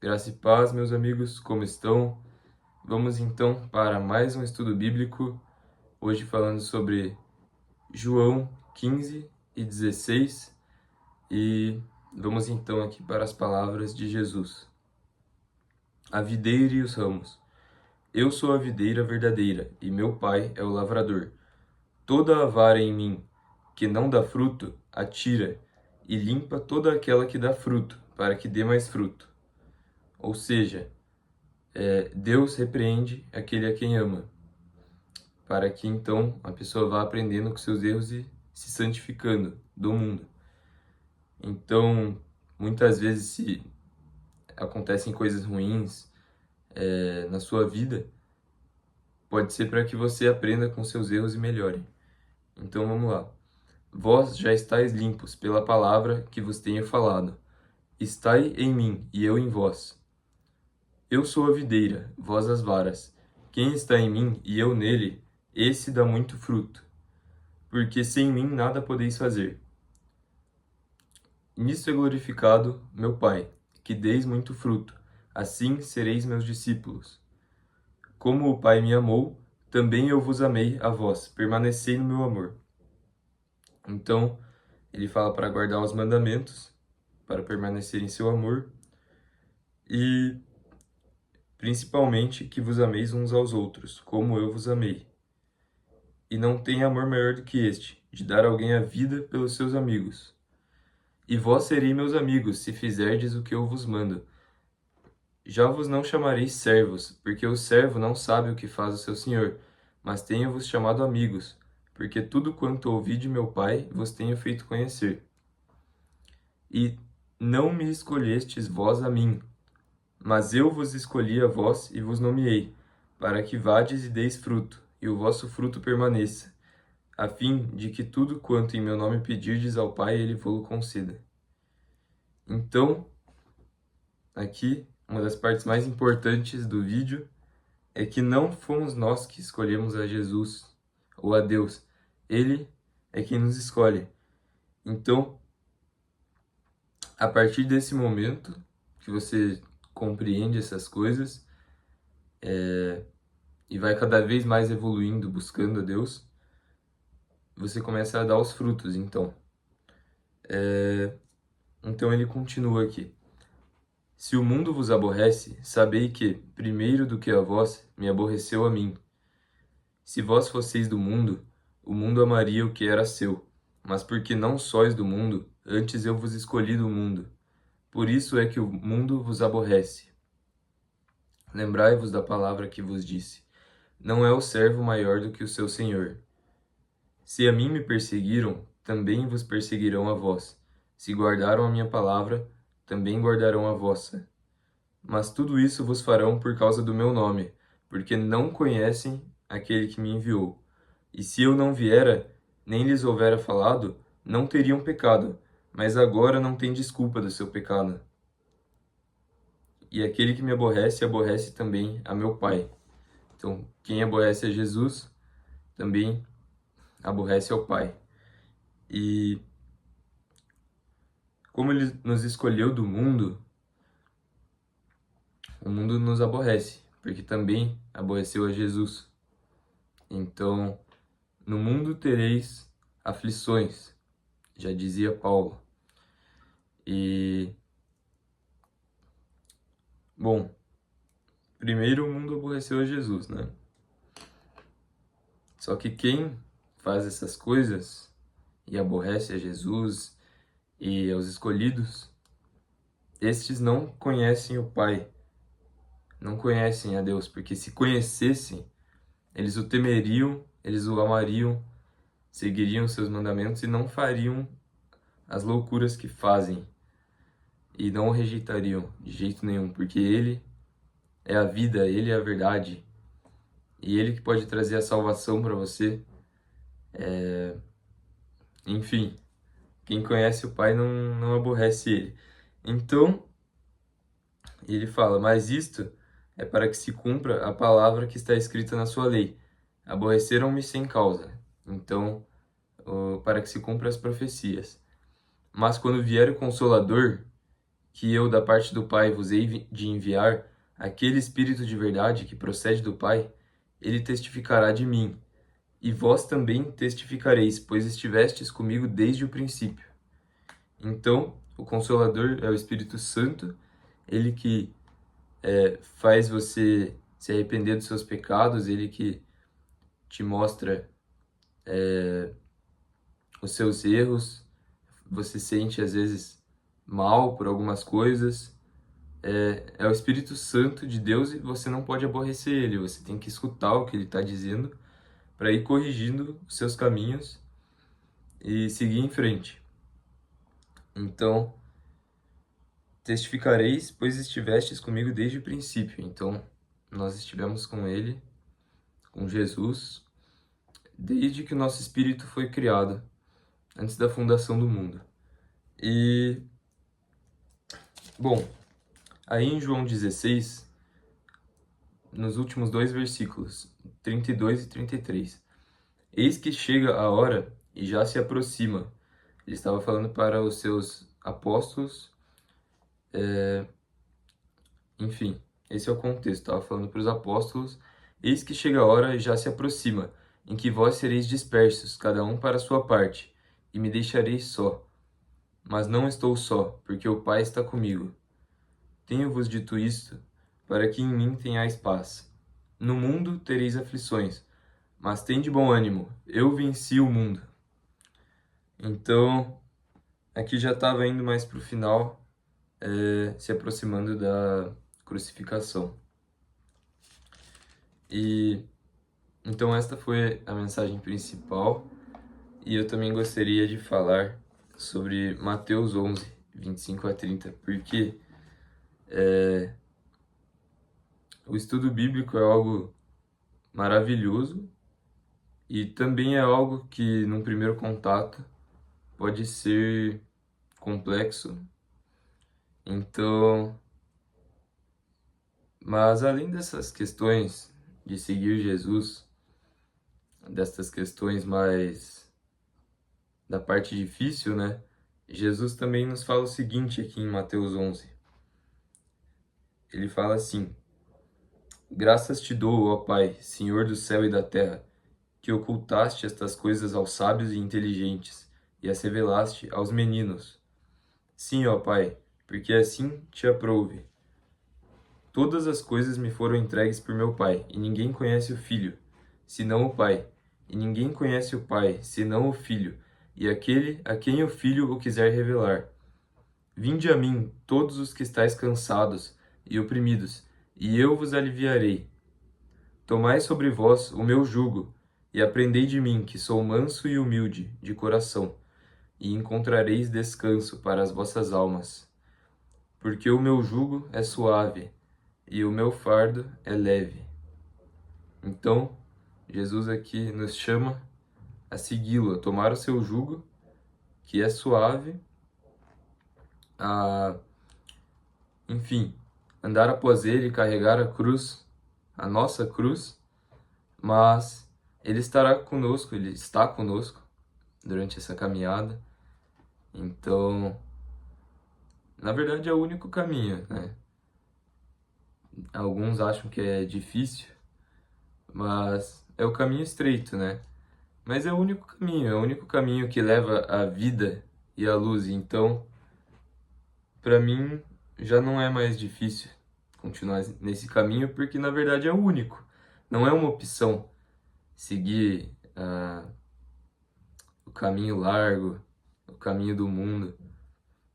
Graça e paz, meus amigos, como estão? Vamos então para mais um estudo bíblico, hoje falando sobre João 15 e 16, e vamos então aqui para as palavras de Jesus. A videira e os ramos. Eu sou a videira verdadeira, e meu Pai é o lavrador. Toda a vara em mim que não dá fruto, atira, e limpa toda aquela que dá fruto, para que dê mais fruto. Ou seja, Deus repreende aquele a quem ama, para que então a pessoa vá aprendendo com seus erros e se santificando do mundo. Então, muitas vezes, se acontecem coisas ruins na sua vida, pode ser para que você aprenda com seus erros e melhore. Então, vamos lá. Vós já estáis limpos pela palavra que vos tenho falado. Estai em mim e eu em vós. Eu sou a videira, vós as varas. Quem está em mim e eu nele, esse dá muito fruto, porque sem mim nada podeis fazer. Nisto é glorificado meu Pai, que deis muito fruto, assim sereis meus discípulos. Como o Pai me amou, também eu vos amei a vós, permanecei no meu amor. Então, ele fala para guardar os mandamentos, para permanecer em seu amor, e principalmente que vos ameis uns aos outros, como eu vos amei. E não tem amor maior do que este, de dar alguém a vida pelos seus amigos. E vós sereis meus amigos, se fizerdes o que eu vos mando. Já vos não chamarei servos, porque o servo não sabe o que faz o seu senhor, mas tenho-vos chamado amigos, porque tudo quanto ouvi de meu Pai vos tenho feito conhecer. E não me escolhestes vós a mim, mas eu vos escolhi a vós e vos nomeei, para que vades e deis fruto, e o vosso fruto permaneça, a fim de que tudo quanto em meu nome pedirdes ao Pai, ele vô-lo conceda. Então, aqui, uma das partes mais importantes do vídeo é que não fomos nós que escolhemos a Jesus ou a Deus. Ele é quem nos escolhe. Então, a partir desse momento que você compreende essas coisas e vai cada vez mais evoluindo, buscando a Deus, você começa a dar os frutos, então. Então ele continua aqui. Se o mundo vos aborrece, sabei que, primeiro do que a vós, me aborreceu a mim. Se vós fosseis do mundo, o mundo amaria o que era seu. Mas porque não sois do mundo, antes eu vos escolhi do mundo. Por isso é que o mundo vos aborrece. Lembrai-vos da palavra que vos disse. Não é o servo maior do que o seu senhor. Se a mim me perseguiram, também vos perseguirão a vós. Se guardaram a minha palavra, também guardarão a vossa. Mas tudo isso vos farão por causa do meu nome, porque não conhecem aquele que me enviou. E se eu não viera, nem lhes houvera falado, não teriam pecado, mas agora não tem desculpa do seu pecado. E aquele que me aborrece, aborrece também a meu Pai. Então, quem aborrece a Jesus, também aborrece ao Pai. E como ele nos escolheu do mundo, o mundo nos aborrece, porque também aborreceu a Jesus. Então, no mundo tereis aflições, já dizia Paulo. E, bom, primeiro o mundo aborreceu a Jesus, né? Só que quem faz essas coisas e aborrece a Jesus e aos escolhidos, estes não conhecem o Pai, não conhecem a Deus, porque se conhecessem, eles o temeriam, eles o amariam, seguiriam seus mandamentos e não fariam as loucuras que fazem. E não o rejeitariam de jeito nenhum, porque ele é a vida, ele é a verdade. E ele que pode trazer a salvação para você. Enfim, quem conhece o Pai não aborrece ele. Então, ele fala, mas isto é para que se cumpra a palavra que está escrita na sua lei. Aborreceram-me sem causa. Então, para que se cumpra as profecias. Mas quando vier o Consolador, que eu, da parte do Pai, vos hei de enviar, aquele Espírito de verdade que procede do Pai, ele testificará de mim. E vós também testificareis, pois estivestes comigo desde o princípio. Então, o Consolador é o Espírito Santo, ele que faz você se arrepender dos seus pecados, ele que te mostra os seus erros, você sente às vezes mal por algumas coisas. É o Espírito Santo de Deus e você não pode aborrecer ele, você tem que escutar o que ele está dizendo para ir corrigindo os seus caminhos e seguir em frente. Então, testificareis, pois estivestes comigo desde o princípio. Então, nós estivemos com ele, com Jesus, desde que o nosso espírito foi criado, antes da fundação do mundo. E, bom, aí em João 16, nos últimos 2 versículos, 32 e 33, eis que chega a hora e já se aproxima. Ele estava falando para os seus apóstolos, enfim, esse é o contexto, estava falando para os apóstolos, eis que chega a hora e já se aproxima, em que vós sereis dispersos, cada um para a sua parte, e me deixareis só. Mas não estou só, porque o Pai está comigo. Tenho-vos dito isto, para que em mim tenhais paz. No mundo tereis aflições, mas tende bom ânimo, eu venci o mundo. Então, aqui já estava indo mais para o final, se aproximando da crucificação. E então esta foi a mensagem principal, e eu também gostaria de falar sobre Mateus 11, 25 a 30, porque o estudo bíblico é algo maravilhoso e também é algo que, num primeiro contato, pode ser complexo. Então, mas além dessas questões de seguir Jesus, dessas questões mais da parte difícil, né? Jesus também nos fala o seguinte aqui em Mateus 11. Ele fala assim: graças te dou, ó Pai, Senhor do céu e da terra, que ocultaste estas coisas aos sábios e inteligentes e as revelaste aos meninos. Sim, ó Pai, porque assim te aprouve. Todas as coisas me foram entregues por meu Pai, e ninguém conhece o Filho, senão o Pai. E ninguém conhece o Pai, senão o Filho, e aquele a quem o Filho o quiser revelar. Vinde a mim, todos os que estáis cansados e oprimidos, e eu vos aliviarei. Tomai sobre vós o meu jugo, e aprendei de mim, que sou manso e humilde de coração, e encontrareis descanso para as vossas almas. Porque o meu jugo é suave, e o meu fardo é leve. Então, Jesus aqui nos chama a segui-lo, a tomar o seu jugo, que é suave, enfim, andar após ele, carregar a cruz, a nossa cruz, mas ele estará conosco, ele está conosco durante essa caminhada. Então, na verdade é o único caminho, né? Alguns acham que é difícil, mas é o caminho estreito, né? Mas é o único caminho que leva à vida e à luz. Então, para mim, já não é mais difícil continuar nesse caminho, porque na verdade é o único. Não é uma opção seguir o caminho largo, o caminho do mundo.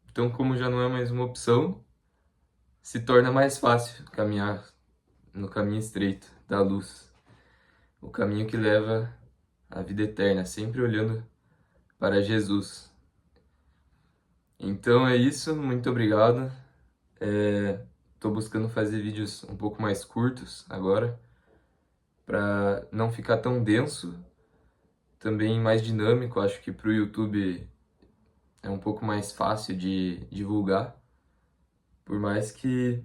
Então, como já não é mais uma opção, se torna mais fácil caminhar no caminho estreito da luz, o caminho que leva à vida eterna, sempre olhando para Jesus. Então é isso, muito obrigado. Estou buscando fazer vídeos um pouco mais curtos agora, para não ficar tão denso, também mais dinâmico. Acho que para o YouTube é um pouco mais fácil de divulgar, por mais que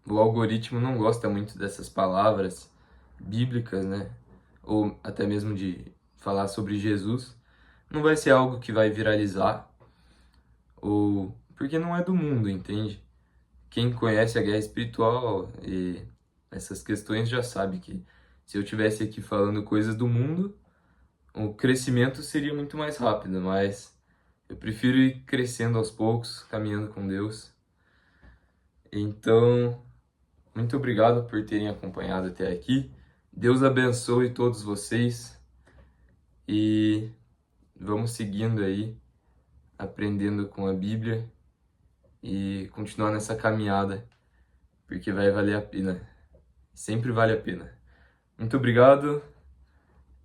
o algoritmo não gosta muito dessas palavras bíblicas, né? Ou até mesmo de falar sobre Jesus. Não vai ser algo que vai viralizar, ou porque não é do mundo, entende? Quem conhece a guerra espiritual e essas questões já sabe que se eu tivesse aqui falando coisas do mundo, o crescimento seria muito mais rápido, mas eu prefiro ir crescendo aos poucos, caminhando com Deus. Então, muito obrigado por terem acompanhado até aqui. Deus abençoe todos vocês e vamos seguindo aí, aprendendo com a Bíblia e continuar nessa caminhada, porque vai valer a pena. Sempre vale a pena. Muito obrigado.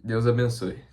Deus abençoe.